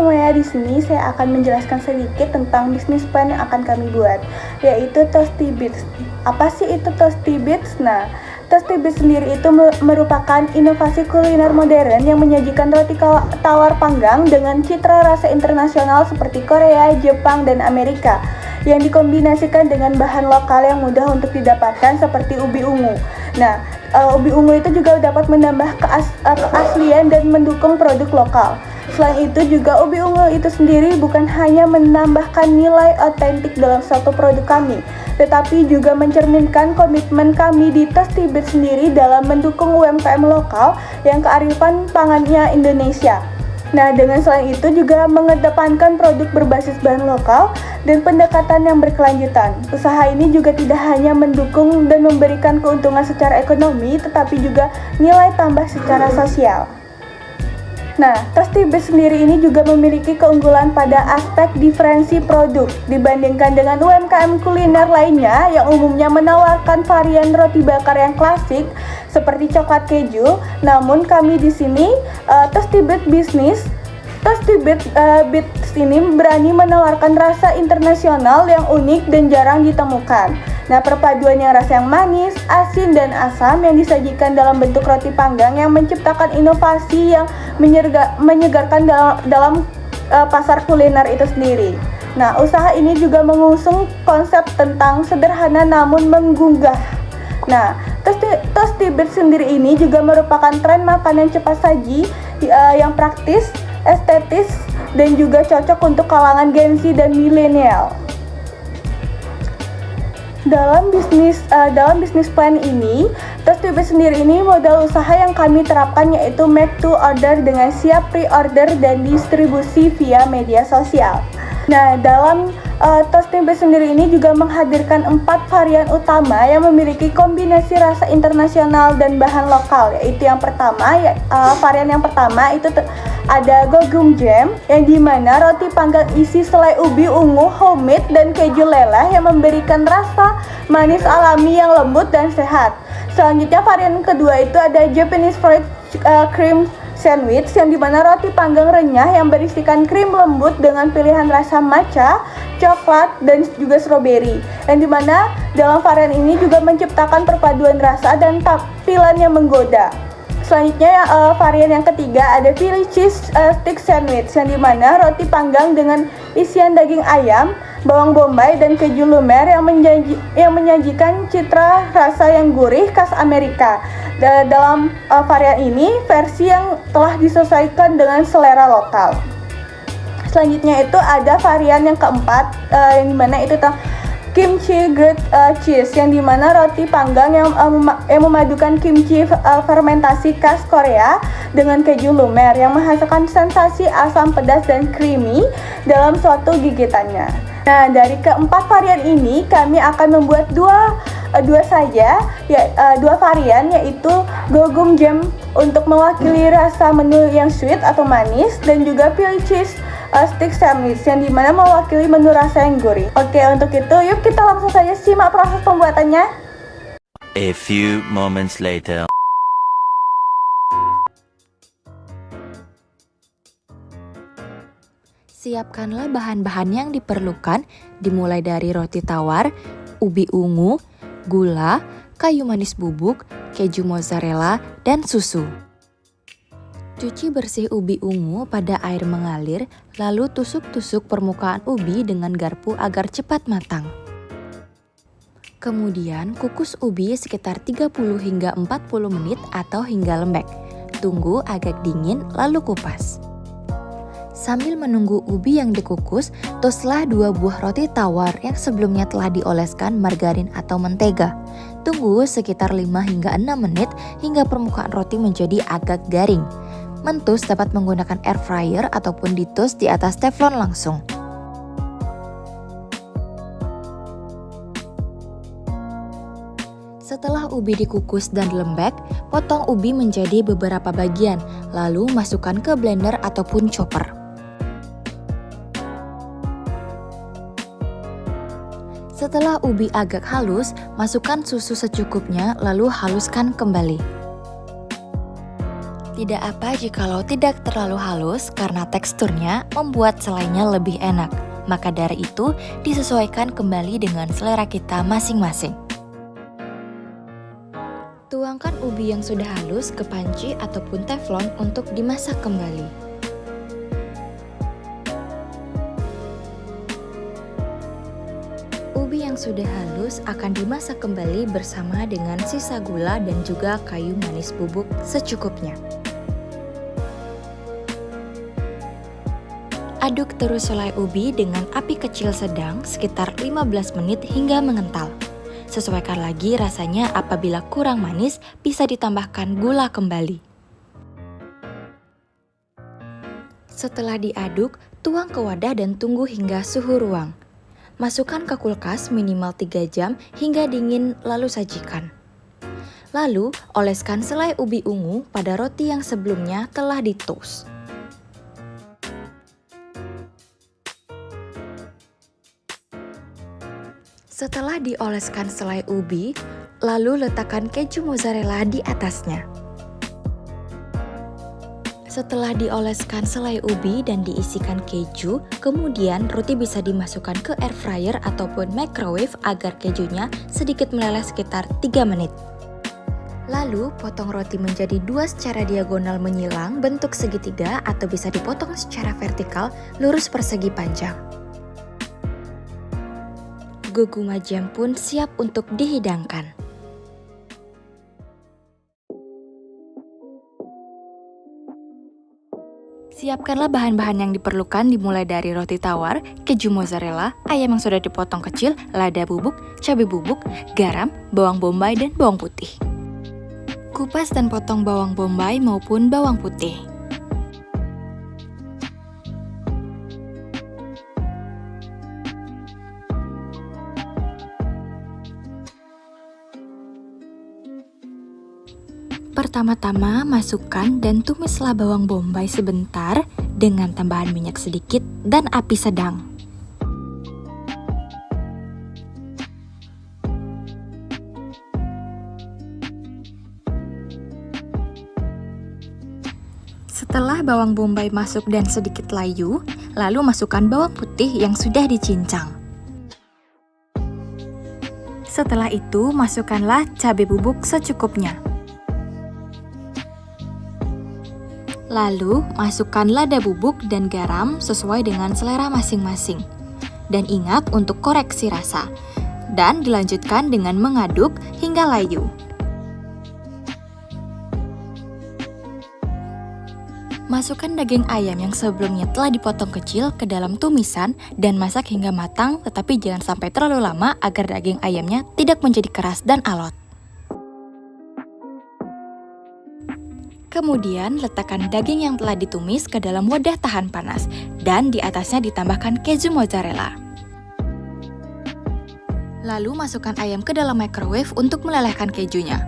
semuanya, di sini saya akan menjelaskan sedikit tentang bisnis plan yang akan kami buat, yaitu Toasty Bits. Apa sih itu Toasty Bits? Nah, Toasty Bits sendiri itu merupakan inovasi kuliner modern yang menyajikan roti tawar panggang dengan citra rasa internasional seperti Korea, Jepang, dan Amerika, yang dikombinasikan dengan bahan lokal yang mudah untuk didapatkan seperti ubi ungu. Nah, ubi ungu itu juga dapat menambah keaslian dan mendukung produk lokal. Selain itu juga ubi ungu itu sendiri bukan hanya menambahkan nilai otentik dalam suatu produk kami, tetapi juga mencerminkan komitmen kami di Toasty Bits sendiri dalam mendukung UMKM lokal yang kearifan pangannya Indonesia. Nah, dengan selain itu juga mengedepankan produk berbasis bahan lokal dan pendekatan yang berkelanjutan. Usaha ini juga tidak hanya mendukung dan memberikan keuntungan secara ekonomi, tetapi juga nilai tambah secara sosial. Nah, Toasty Bits sendiri ini juga memiliki keunggulan pada aspek diferensi produk dibandingkan dengan UMKM kuliner lainnya yang umumnya menawarkan varian roti bakar yang klasik seperti coklat keju. Namun kami di sini Toasty Bits ini berani menawarkan rasa internasional yang unik dan jarang ditemukan. Nah, perpaduan yang rasa yang manis, asin, dan asam yang disajikan dalam bentuk roti panggang yang menciptakan inovasi yang menyegarkan dalam pasar kuliner itu sendiri. Nah, usaha ini juga mengusung konsep tentang sederhana namun menggugah. Nah, Toasty Bits sendiri ini juga merupakan tren makanan cepat saji yang praktis, estetis, dan juga cocok untuk kalangan Gen Z dan milenial. Dalam bisnis plan ini, Toasty Bits sendiri ini modal usaha yang kami terapkan yaitu make to order dengan siap pre-order dan distribusi via media sosial. Nah, dalam Toasty Bits sendiri ini juga menghadirkan 4 varian utama yang memiliki kombinasi rasa internasional dan bahan lokal, yaitu varian yang pertama itu ada Gogum Jam, yang dimana roti panggang isi selai ubi ungu homemade dan keju leleh yang memberikan rasa manis alami yang lembut dan sehat. Selanjutnya varian kedua itu ada Japanese Fried Cream Sandwich, yang dimana roti panggang renyah yang berisikan krim lembut dengan pilihan rasa matcha, coklat, dan juga stroberi, yang dimana dalam varian ini juga menciptakan perpaduan rasa dan tampilan yang menggoda. Selanjutnya varian yang ketiga ada Philly Cheese Stick Sandwich, yang dimana roti panggang dengan isian daging ayam, bawang bombay, dan keju lumer yang menyajikan citra rasa yang gurih khas Amerika. Dalam varian ini versi yang telah disesuaikan dengan selera lokal. Selanjutnya itu ada varian yang keempat, yang dimana itu kimchi grilled cheese, yang dimana roti panggang yang memadukan kimchi fermentasi khas Korea dengan keju lumer yang menghasilkan sensasi asam pedas dan creamy dalam suatu gigitannya. Nah, dari keempat varian ini kami akan membuat dua varian, yaitu Gogum Jam untuk mewakili rasa menu yang sweet atau manis, dan juga Philly Cheese Stick Sandwich yang dimana mewakili menu rasa yang gurih. Oke, untuk itu yuk kita langsung saja simak proses pembuatannya. A few moments later. Siapkanlah bahan-bahan yang diperlukan, dimulai dari roti tawar, ubi ungu, gula, kayu manis bubuk, keju mozzarella, dan susu. Cuci bersih ubi ungu pada air mengalir, lalu tusuk-tusuk permukaan ubi dengan garpu agar cepat matang. Kemudian kukus ubi sekitar 30 hingga 40 menit atau hingga lembek. Tunggu agak dingin lalu kupas. Sambil menunggu ubi yang dikukus, toslah 2 buah roti tawar yang sebelumnya telah dioleskan margarin atau mentega. Tunggu sekitar 5 hingga 6 menit hingga permukaan roti menjadi agak garing. Mentus dapat menggunakan air fryer ataupun ditoast di atas teflon langsung. Setelah ubi dikukus dan lembek, potong ubi menjadi beberapa bagian, lalu masukkan ke blender ataupun chopper. Setelah ubi agak halus, masukkan susu secukupnya lalu haluskan kembali. Tidak apa jikalau tidak terlalu halus karena teksturnya membuat selainya lebih enak. Maka dari itu disesuaikan kembali dengan selera kita masing-masing. Tuangkan ubi yang sudah halus ke panci ataupun teflon untuk dimasak kembali. Ubi yang sudah halus akan dimasak kembali bersama dengan sisa gula dan juga kayu manis bubuk secukupnya. Aduk terus selai ubi dengan api kecil sedang sekitar 15 menit hingga mengental. Sesuaikan lagi rasanya, apabila kurang manis bisa ditambahkan gula kembali. Setelah diaduk, tuang ke wadah dan tunggu hingga suhu ruang. Masukkan ke kulkas minimal 3 jam hingga dingin lalu sajikan. Lalu, oleskan selai ubi ungu pada roti yang sebelumnya telah di-toast. Setelah dioleskan selai ubi, lalu letakkan keju mozzarella di atasnya. Setelah dioleskan selai ubi dan diisikan keju, kemudian roti bisa dimasukkan ke air fryer ataupun microwave agar kejunya sedikit meleleh sekitar 3 menit. Lalu, potong roti menjadi 2 secara diagonal menyilang bentuk segitiga atau bisa dipotong secara vertikal lurus persegi panjang. Goguma jam pun siap untuk dihidangkan. Siapkanlah bahan-bahan yang diperlukan dimulai dari roti tawar, keju mozzarella, ayam yang sudah dipotong kecil, lada bubuk, cabai bubuk, garam, bawang bombay, dan bawang putih. Kupas dan potong bawang bombay maupun bawang putih. Pertama-tama masukkan dan tumislah bawang bombay sebentar dengan tambahan minyak sedikit dan api sedang. Setelah bawang bombay masuk dan sedikit layu, lalu masukkan bawang putih yang sudah dicincang. Setelah itu, masukkanlah cabai bubuk secukupnya. Lalu, masukkan lada bubuk dan garam sesuai dengan selera masing-masing. Dan ingat untuk koreksi rasa. Dan dilanjutkan dengan mengaduk hingga layu. Masukkan daging ayam yang sebelumnya telah dipotong kecil ke dalam tumisan dan masak hingga matang, tetapi jangan sampai terlalu lama agar daging ayamnya tidak menjadi keras dan alot. Kemudian, letakkan daging yang telah ditumis ke dalam wadah tahan panas dan di atasnya ditambahkan keju mozzarella. Lalu masukkan ayam ke dalam microwave untuk melelehkan kejunya.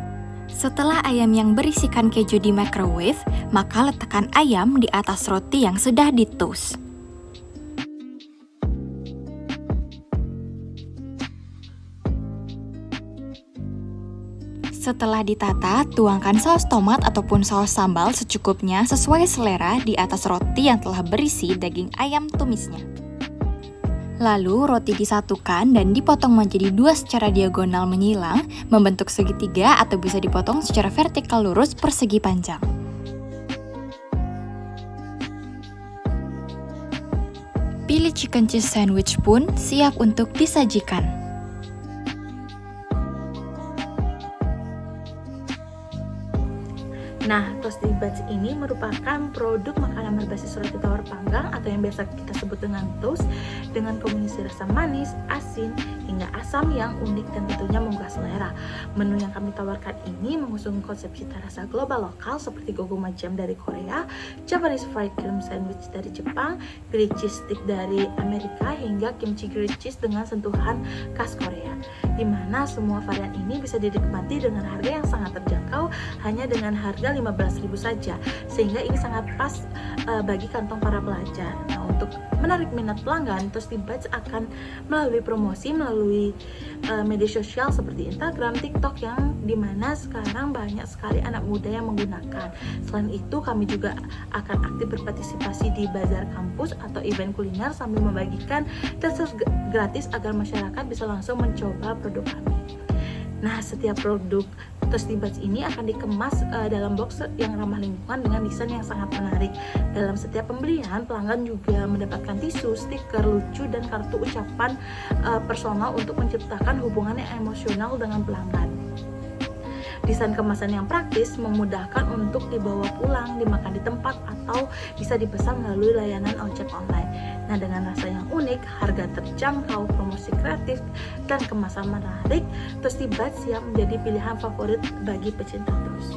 Setelah ayam yang berisikan keju di microwave, maka letakkan ayam di atas roti yang sudah di-toast. Setelah ditata, tuangkan saus tomat ataupun saus sambal secukupnya sesuai selera di atas roti yang telah berisi daging ayam tumisnya. Lalu roti disatukan dan dipotong menjadi 2 secara diagonal menyilang, membentuk segitiga atau bisa dipotong secara vertikal lurus persegi panjang. Pilih chicken cheese sandwich pun siap untuk disajikan. Nah, Toasty Buds ini merupakan produk makanan berbasis roti tawar panggang atau yang biasa kita sebut dengan toast, dengan kombinasi rasa manis, asin, hingga asam yang unik dan tentunya menggugah selera. Menu yang kami tawarkan ini mengusung konsep cita rasa global lokal seperti goguma jam dari Korea, Japanese fried cream sandwich dari Jepang, grilled cheese stick dari Amerika, hingga kimchi grilled cheese dengan sentuhan khas Korea. Di mana semua varian ini bisa dinikmati dengan harga yang sangat terjangkau, hanya dengan harga 15.000 saja, sehingga ini sangat pas bagi kantong para pelajar. Nah, untuk menarik minat pelanggan, Toasty Bites akan melalui promosi melalui media sosial seperti Instagram, TikTok yang dimana sekarang banyak sekali anak muda yang menggunakan. Selain itu, kami juga akan aktif berpartisipasi di bazar kampus atau event kuliner sambil membagikan tes gratis agar masyarakat bisa langsung mencoba produk kami. Nah, setiap produk Toasty Bites ini akan dikemas dalam box yang ramah lingkungan dengan desain yang sangat menarik. Dalam setiap pembelian, pelanggan juga mendapatkan tisu, stiker lucu, dan kartu ucapan personal untuk menciptakan hubungan yang emosional dengan pelanggan. Desain kemasan yang praktis memudahkan untuk dibawa pulang, dimakan di tempat, atau bisa dipesan melalui layanan ojek online. Nah, dengan rasa yang unik, harga terjangkau, promosi kreatif, dan kemasan menarik, Toasty Bites siap menjadi pilihan favorit bagi pecinta toast.